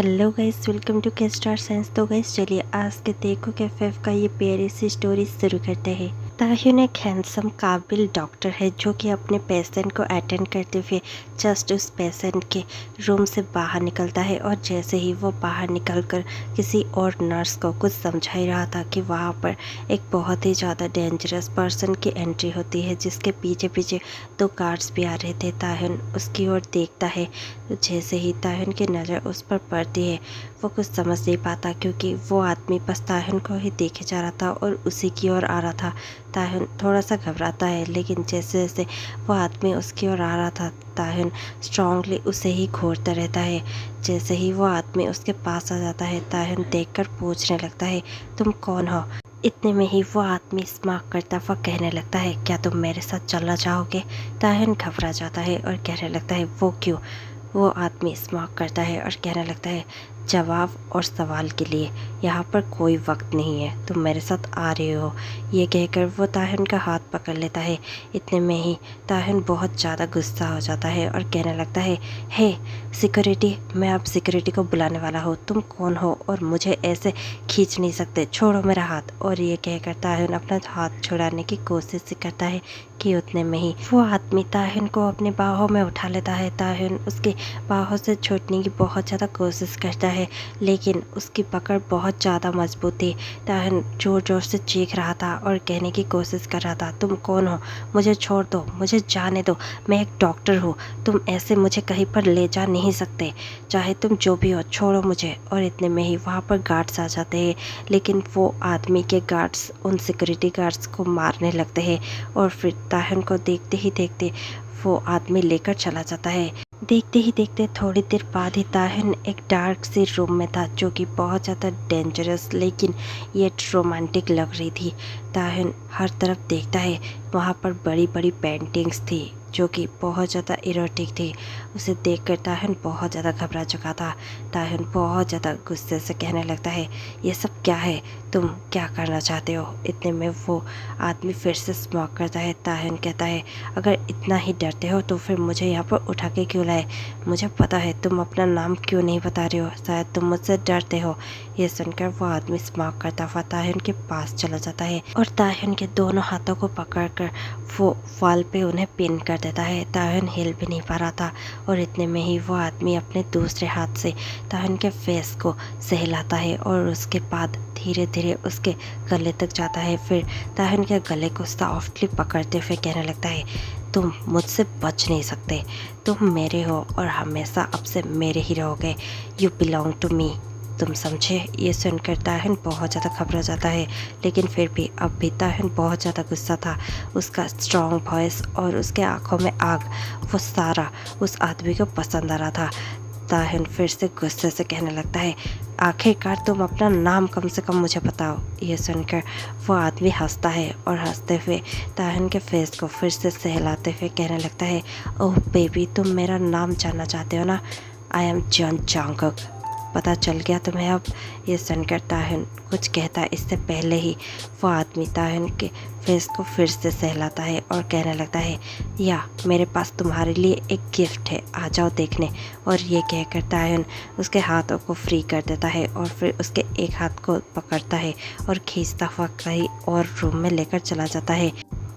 Hello guys, welcome to के star signs. तो guys चलिए आज के देखो के फेफ का ये प्यारी सी स्टोरी शुरू करते हैं। ताह्युन एक हैंडसम काबिल डॉक्टर है जो कि अपने पेशेंट को अटेंड करते हुए जस्ट उस पेशेंट के रूम से बाहर निकलता है और जैसे ही वो बाहर निकलकर किसी और नर्स को कुछ समझा ही रहा था कि वहाँ पर एक बहुत ही ज़्यादा डेंजरस पर्सन की एंट्री होती है जिसके पीछे पीछे दो गार्ड्स भी आ रहे थे। ताह्युन उसकी ओर देखता है। जैसे ही ताह्युन की नज़र उस पर पड़ती है वो कुछ समझ नहीं पाता क्योंकि वो आदमी बस ताह्युन को ही देखे जा रहा था और उसी की ओर आ रहा था। ताह्युन थोड़ा सा घबराता है, लेकिन जैसे जैसे वो आदमी उसकी ओर आ रहा था ताह्युन स्ट्रांगली उसे ही घूरता रहता है। जैसे ही वो आदमी उसके पास आ जाता है ताह्युन देखकर पूछने लगता है, तुम कौन हो? इतने में ही वो आदमी स्मार्ट करता हुआ कहने लगता है, क्या तुम मेरे साथ चलना चाहोगे? ताह्युन घबरा जाता है और कहने लगता है, वो क्यों? वो आदमी स्मार्ट करता है और कहने लगता है, जवाब और सवाल के लिए यहाँ पर कोई वक्त नहीं है, तुम मेरे साथ आ रहे हो। ये कहकर वो ताह्युन का हाथ पकड़ लेता है। इतने में ही ताह्युन बहुत ज़्यादा गुस्सा हो जाता है और कहने लगता है, हे सिक्योरिटी, मैं अब सिक्योरिटी को बुलाने वाला हूँ। तुम कौन हो और मुझे ऐसे खींच नहीं सकते, छोड़ो मेरा हाथ। और ये कहकर ताह्युन अपना हाथ छुड़ाने की कोशिश करता है कि उतने में ही वो आदमी ताह्युन को अपनी बाहों में उठा लेता है। ताह्युन उसकी बाहों से छूटने की बहुत ज़्यादा कोशिश करता है, लेकिन उसकी पकड़ बहुत ज़्यादा मजबूत थी। ताह्युन ज़ोर ज़ोर से चीख रहा था और कहने की कोशिश कर रहा था, तुम कौन हो? मुझे छोड़ दो, मुझे जाने दो, मैं एक डॉक्टर हूँ। तुम ऐसे मुझे कहीं पर ले जा नहीं सकते, चाहे तुम जो भी हो, छोड़ो मुझे। और इतने में ही वहाँ पर गार्ड्स आ जाते हैं, लेकिन वो आदमी के गार्ड्स उन सिक्योरिटी गार्ड्स को मारने लगते हैं और फिर ताह्युन को देखते ही देखते वो आदमी लेकर चला जाता है। देखते ही देखते थोड़ी देर बाद ही ताह्युन एक डार्क सी रूम में था जो कि बहुत ज़्यादा डेंजरस लेकिन ये रोमांटिक लग रही थी। ताह्युन हर तरफ देखता है, वहाँ पर बड़ी बड़ी पेंटिंग्स थी जो कि बहुत ज़्यादा इरोटिक थी। उसे देखकर ताह्युन बहुत ज़्यादा घबरा चुका था। ताह्युन बहुत ज़्यादा गुस्से से कहने लगता है, ये सब क्या है? तुम क्या करना चाहते हो? इतने में वो आदमी फिर से स्मोक करता है। ताह्युन कहता है, अगर इतना ही डरते हो तो फिर मुझे यहाँ पर उठा के क्यों लाए? मुझे पता है, तुम अपना नाम क्यों नहीं बता रहे हो, शायद तुम मुझसे डरते हो। ये सुनकर वो आदमी स्मोक करता हुआ ताह्युन के पास चला जाता है और ताह्युन के दोनों हाथों को पकड़कर वो वॉल पे उन्हें पिन कर देता है। ताह्युन हिल भी नहीं पा रहा था और इतने में ही वो आदमी अपने दूसरे हाथ से ताह्युन के फेस को सहलाता है और उसके बाद धीरे धीरे उसके गले तक जाता है। फिर ताह्युन के गले को सॉफ्टली पकड़ते हुए कहने लगता है, तुम मुझसे बच नहीं सकते, तुम मेरे हो और हमेशा अब से मेरे ही रहोगे। यू बिलोंग टू मी, तुम समझे? ये सुनकर ताह्युन बहुत ज़्यादा घबरा जाता है, लेकिन फिर भी अब भी ताह्युन बहुत ज़्यादा गुस्सा था। उसका स्ट्रॉन्ग वॉइस और उसके आंखों में आग, वो सारा उस आदमी को पसंद आ रहा था। ताह्युन फिर से गुस्से से कहने लगता है, आखिरकार तुम अपना नाम कम से कम मुझे बताओ। ये सुनकर वो आदमी हंसता है और हंसते हुए ताह्युन के फेस को फिर से सहलाते हुए कहने लगता है, ओह बेबी, तुम मेरा नाम जानना चाहते हो ना? आई एम जॉन जंगकुक, पता चल गया तुम्हें अब? ये सुनकर ताह्युन कुछ कहता इससे पहले ही वो आदमी ताह्युन के फेस को फिर से सहलाता है और कहने लगता है, या मेरे पास तुम्हारे लिए एक गिफ्ट है, आ जाओ देखने। और ये कहकर ताह्युन उसके हाथों को फ्री कर देता है और फिर उसके एक हाथ को पकड़ता है और खींचता हुआ कहीं और रूम में लेकर चला जाता है।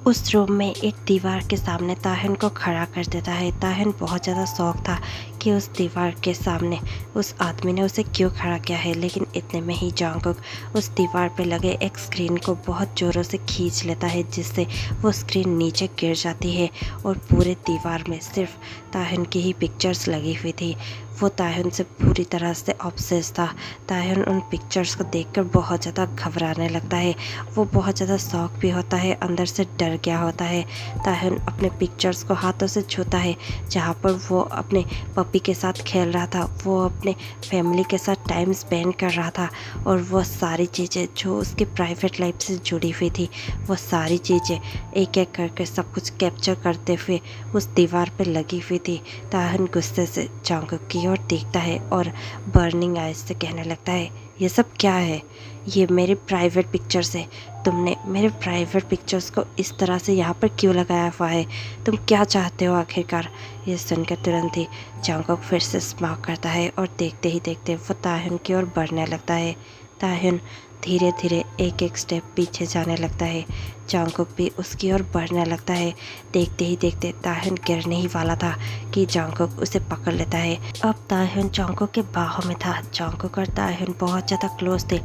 उस रूम में एक दीवार के सामने ताह्युन को खड़ा कर देता है। ताह्युन बहुत ज़्यादा शौक था कि उस दीवार के सामने उस आदमी ने उसे क्यों खड़ा किया है, लेकिन इतने में ही जंगकुक उस दीवार पे लगे एक स्क्रीन को बहुत ज़ोरों से खींच लेता है जिससे वो स्क्रीन नीचे गिर जाती है और पूरे दीवार में सिर्फ ताह्युन की ही पिक्चर्स लगी हुई थी। वो ताह्युन से पूरी तरह से ऑब्सेस था। ताह्युन उन पिक्चर्स को देखकर बहुत ज़्यादा घबराने लगता है। वो बहुत ज़्यादा शौक भी होता है, अंदर से डर गया होता है। ताह्युन अपने पिक्चर्स को हाथों से छूता है जहाँ पर वो अपने पपी के साथ खेल रहा था, वो अपने फैमिली के साथ टाइम स्पेंड कर रहा था और वो सारी चीज़ें जो उसकी प्राइवेट लाइफ से जुड़ी हुई थी, वो सारी चीज़ें एक एक करके सब कुछ कैप्चर करते हुए उस दीवार पर लगी हुई थी। ताह्युन गुस्से से जंगकुक की की ओर देखता है और बर्निंग आइज से कहने लगता है, ये सब क्या है? ये मेरी प्राइवेट पिक्चर्स है। तुमने मेरे प्राइवेट पिक्चर्स को इस तरह से यहाँ पर क्यों लगाया हुआ है? तुम क्या चाहते हो आखिरकार? ये सुनकर तुरंत ही जंगकुक फिर से स्माइल करता है और देखते ही देखते वो ताह्युन की ओर बढ़ने लगता है। ताह्युन धीरे धीरे एक एक स्टेप पीछे जाने लगता है। जंगकुक भी उसकी ओर बढ़ने लगता है। देखते ही देखते ताह्युन गिरने ही वाला था कि जंगकुक उसे पकड़ लेता है। अब ताह्युन जंगकुक के बाहों में था। जंगकुक और ताह्युन बहुत ज़्यादा क्लोज थे।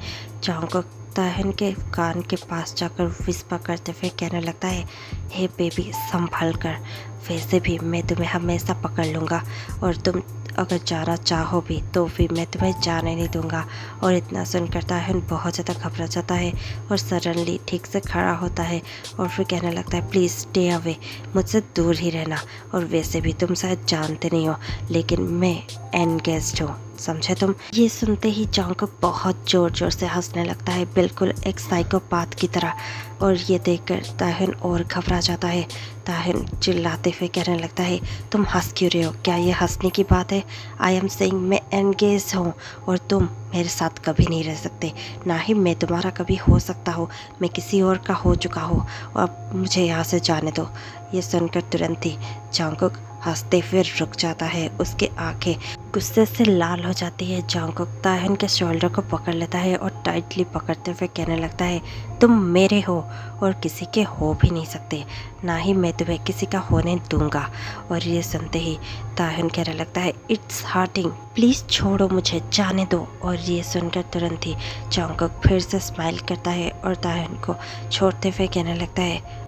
जंगकुक ताह्युन के कान के पास जाकर विस्पर करते हुए कहने लगता है, हे बेबी संभल कर, वैसे भी मैं तुम्हें हमेशा पकड़ लूँगा और तुम अगर जाना चाहो भी तो भी मैं तुम्हें जाने नहीं दूंगा। और इतना सुनकर ताह्युन बहुत ज़्यादा घबरा जाता है और सडनली ठीक से खड़ा होता है और फिर कहने लगता है, प्लीज़ स्टे अवे, मुझसे दूर ही रहना। और वैसे भी तुम शायद जानते नहीं हो लेकिन मैं एनगेज्ड हूँ, समझे तुम? ये सुनते ही जंगकुक बहुत ज़ोर ज़ोर से हंसने लगता है, बिल्कुल एक साइकोपाथ की तरह। और ये देखकर ताह्युन और घबरा जाता है। ताह्युन चिल्लाते हुए कहने लगता है, तुम हंस क्यों रहे हो? क्या ये हंसने की बात है? आई एम सेइंग मैं एनगेज हूँ और तुम मेरे साथ कभी नहीं रह सकते, ना ही मैं तुम्हारा कभी हो सकता हूँ। मैं किसी और का हो चुका हूँ और अब मुझे यहाँ से जाने दो। ये सुनकर तुरंत ही जंगकुक हंसते हुए रुक जाता है। उसके आंखें गुस्से से लाल हो जाती है। जंगकुक ताह्युन के शोल्डर को पकड़ लेता है और टाइटली पकड़ते हुए कहने लगता है, तुम मेरे हो और किसी के हो भी नहीं सकते, ना ही मैं तुम्हें किसी का होने दूंगा। और ये सुनते ही ताह्युन कहने लगता है, इट्स हर्टिंग, प्लीज़ छोड़ो मुझे, जाने दो। और ये सुनकर तुरंत ही जंगकुक फिर से स्माइल करता है और ताह्युन को छोड़ते हुए कहने लगता है,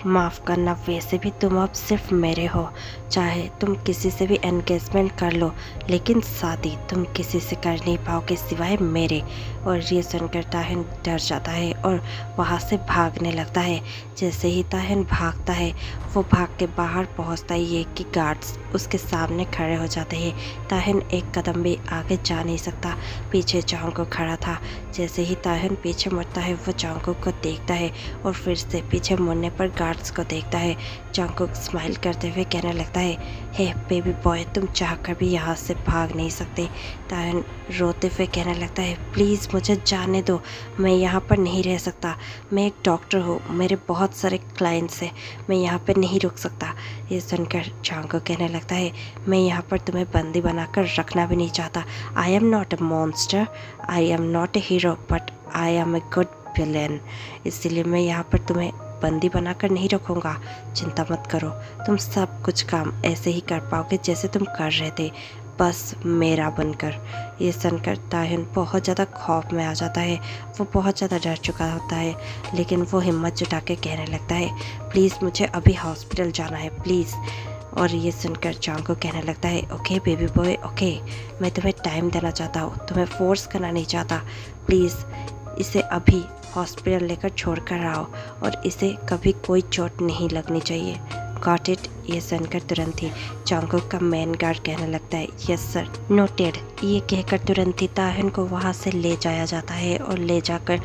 माफ़ करना, वैसे भी तुम अब सिर्फ मेरे हो। चाहे तुम किसी से भी एंगेजमेंट कर लो लेकिन शादी तुम किसी से कर नहीं पाओगे सिवाय मेरे। और ये सुनकर ताह्युन डर जाता है और वहाँ से भागने लगता है। जैसे ही ताह्युन भागता है वो भाग के बाहर पहुँचता ही है कि गार्ड्स उसके सामने खड़े हो जाते हैं। ताह्युन एक कदम भी आगे जा नहीं सकता, पीछे जंगकुक खड़ा था। जैसे ही ताह्युन पीछे मुड़ता है वो जंगकुक को देखता है और फिर से पीछे मुड़ने पर गार्ड्स को देखता है। जंगकुक स्माइल करते हुए कहने लगता है, हे बेबी बॉय, तुम चाहकर भी यहाँ से भाग नहीं सकते। ताह्युन रोते हुए कहने लगता है, प्लीज़ मुझे जाने दो, मैं यहाँ पर नहीं रह सकता। मैं एक डॉक्टर हूँ, मेरे बहुत सारे क्लाइंट्स हैं, मैं यहाँ पर नहीं रुक सकता। ये सुनकर जंगकुक कहने लगता है, मैं यहाँ पर तुम्हें बंदी बनाकर रखना भी नहीं चाहता। I am not a monster, I am not a hero, but I am a good villain. इसीलिए मैं यहाँ पर तुम्हें बंदी बनाकर नहीं रखूँगा। चिंता मत करो, तुम सब कुछ काम ऐसे ही कर पाओगे जैसे तुम कर रहे थे, बस मेरा बनकर। ये सुनकर ताह्युन बहुत ज़्यादा खौफ में आ जाता है। वो बहुत ज़्यादा डर चुका होता है लेकिन वो हिम्मत जुटा के कहने लगता है, प्लीज़ मुझे अभी हॉस्पिटल जाना है, प्लीज़। और ये सुनकर जंगकुक कहने लगता है, ओके बेबी बॉय, ओके, मैं तुम्हें टाइम देना चाहता हूँ, तुम्हें फोर्स करना नहीं चाहता। प्लीज़ इसे अभी हॉस्पिटल लेकर छोड़ कर आओ और इसे कभी कोई चोट नहीं लगनी चाहिए। Got it? ये सुनकर तुरंत ही जंगकुक का मेन गार्ड कहने लगता है, यस सर, नोटेड। ये कहकर तुरंत ही ताह्युन को वहाँ से ले जाया जाता है और ले जाकर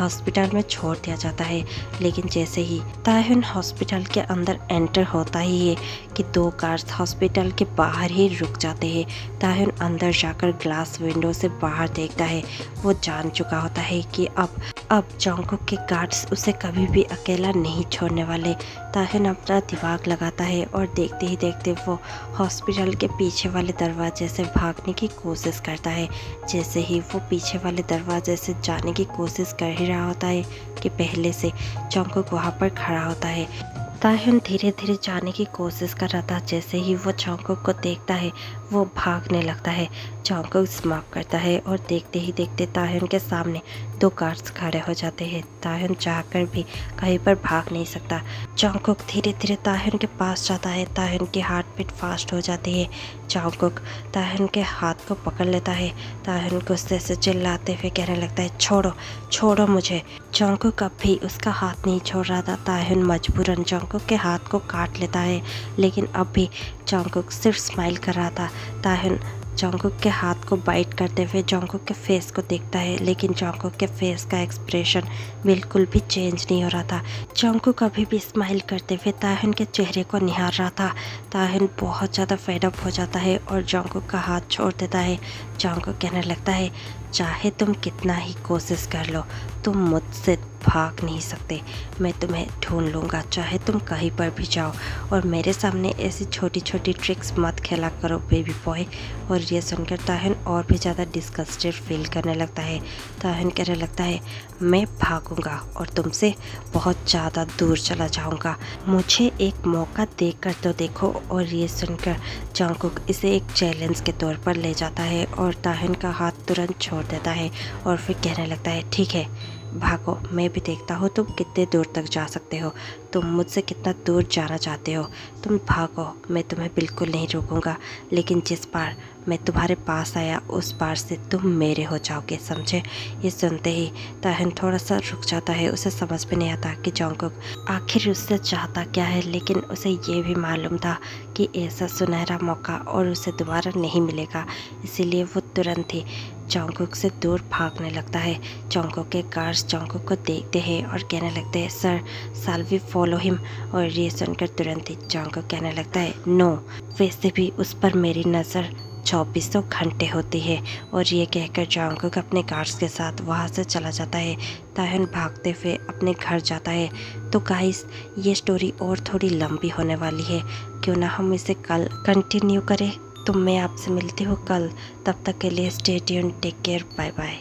हॉस्पिटल में छोड़ दिया जाता है। लेकिन जैसे ही ताह्युन हॉस्पिटल के अंदर एंटर होता ही है कि दो कार्स हॉस्पिटल के बाहर ही रुक जाते हैं। ताह्युन अंदर जाकर ग्लास विंडो से बाहर देखता है। वो जान चुका होता है कि अब जंगकुक के गार्ड्स उसे कभी भी अकेला नहीं छोड़ने वाले। ताह्युन अपना दिमाग लगाता है और देखते ही देखते वो हॉस्पिटल के पीछे वाले दरवाजे से भागने की कोशिश करता है। जैसे ही वो पीछे वाले दरवाजे से जाने की कोशिश कर ही रहा होता है कि पहले से जंगकुक वहाँ पर खड़ा होता है। ताह्युन धीरे धीरे जाने की कोशिश कर रहा था। जैसे ही वो जंगकुक को देखता है वो भागने लगता है। जंगकुक स्माइल करता है और देखते ही देखते ताह्युन के सामने दो गार्ड्स खड़े हो जाते हैं। ताह्युन चाहकर भी कहीं पर भाग नहीं सकता। जंगकुक धीरे धीरे ताह्युन के पास जाता है। ताह्युन की हार्ट बीट फास्ट हो जाती है। जंगकुक ताह्युन के हाथ को पकड़ लेता है। ताह्युन गुस्से से चिल्लाते हुए कहने लगता है, छोड़ो, छोड़ो मुझे। जंगकुक अब भी उसका हाथ नहीं छोड़ रहा था। ताह्युन मजबूरन जंगकुक के हाथ को काट लेता है लेकिन अब भी जंगकुक सिर्फ स्माइल कर रहा था। ताह्युन जंगकुक के हाथ को बाइट करते हुए जंगकुक के फेस को देखता है, लेकिन जंगकुक के फेस का एक्सप्रेशन बिल्कुल भी चेंज नहीं हो रहा था। जंगकुक अभी भी स्माइल करते हुए ताहयुन के चेहरे को निहार रहा था। ताहयुन बहुत ज़्यादा फेड अप हो जाता है और जंगकुक का हाथ छोड़ देता है। जंगकुक कहने लगता है, चाहे तुम कितना ही कोशिश कर लो, तुम मुझसे भाग नहीं सकते। मैं तुम्हें ढूंढ लूँगा, चाहे तुम कहीं पर भी जाओ। और मेरे सामने ऐसी छोटी छोटी ट्रिक्स मत खेला करो बेबी बॉय। और ये सुनकर ताहयुन और भी ज़्यादा डिस्गस्टेड फील करने लगता है। ताहयुन कहने लगता है, मैं भागूंगा और तुमसे बहुत ज़्यादा दूर चला जाऊंगा। मुझे एक मौका देकर तो देखो। और ये सुनकर जंगकुक इसे एक चैलेंज के तौर पर ले जाता है और ताहयुन का हाथ तुरंत छोड़ देता है और फिर कहने लगता है, ठीक है भागो, मैं भी देखता हूँ तुम कितने दूर तक जा सकते हो। तुम मुझसे कितना दूर जाना चाहते हो, तुम भागो, मैं तुम्हें बिल्कुल नहीं रोकूंगा। लेकिन जिस बार मैं तुम्हारे पास आया उस बार से तुम मेरे हो जाओगे, समझे। ये सुनते ही ताहयुन थोड़ा सा रुक जाता है। उसे समझ में नहीं आता कि जंगकुक आखिर उससे चाहता क्या है, लेकिन उसे ये भी मालूम था कि ऐसा सुनहरा मौका और उसे दोबारा नहीं मिलेगा। इसीलिए वो तुरंत ही जंगकुक से दूर भागने लगता है। जंगकुक के गार्ड्स जंगकुक को देखते हैं और कहने लगते हैं, sir shall we follow him. और ये सुनकर तुरंत ही जंगकुक कहने लगता है, नो, वैसे भी उस पर मेरी नज़र 2400 घंटे होती है। और ये कहकर जंगकुक अपने गार्ड्स के साथ वहाँ से चला जाता है। ताहयुन भागते हुए अपने घर जाता है। तो गाइस, ये स्टोरी और थोड़ी लंबी होने वाली है, क्यों ना हम इसे कल कंटिन्यू करें। तो मैं आपसे मिलती हूँ कल, तब तक के लिए stay tuned, take care, bye bye.